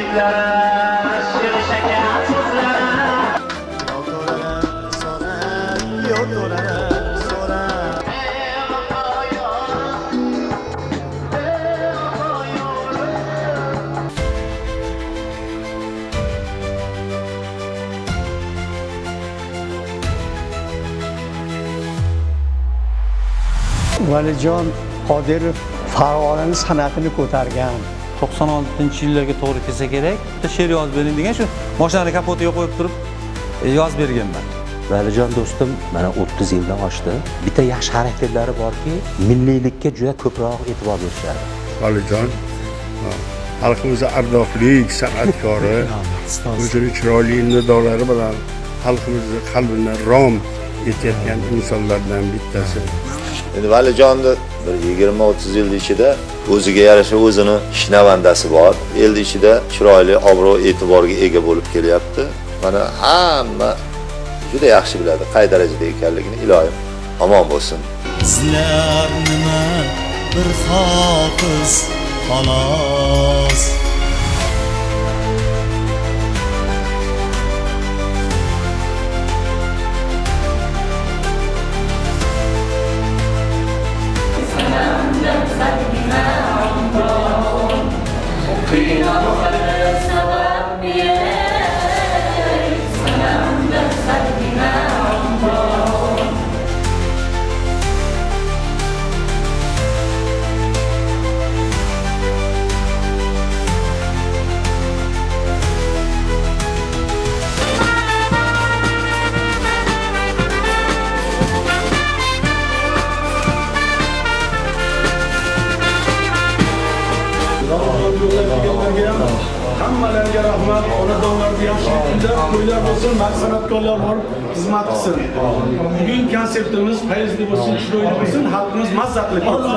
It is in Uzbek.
yigitlari shirin shakar so'zlari Valijon Qodirov Farg'onaning san'atini ko'targan. 96-yillarga to'g'ri kelsa kerak. Bitta she'r yozib bering degan shu mashinani kapotiga qo'yib turib yozib berganman. Valijon do'stim mana 30 yildan oshdi. Bitta yaxshi xarakterlari borki, milliylikka juda ko'proq e'tibor berishadi. Valijon xalqimizning ardofli san'atkori, o'zining chiroyli nidolari bilan xalqimizning qalbini rom etayotgan insonlardan bittasi. Endi Valijonni bir 20-30 yil ichida o'ziga yarasha o'zini shinavandasi bor. El ichida chiroyli obro' e'tiborga ega bo'lib kelyapti. Mana hamma juda yaxshi biladi qay darajada ekanligini. Iloyim omon bo'lsin. Sizlar nima bir hofiz xolos. Hammalarga rahmat, xonadonlarda yaxshilik kunda to'ylar bo'lsin, san'atkorlar bor, xizmat qilsin. Bugun konsertimiz fayzli bo'lsin, chiroyli bo'lsin, xalqimiz mazzatli bo'lsin.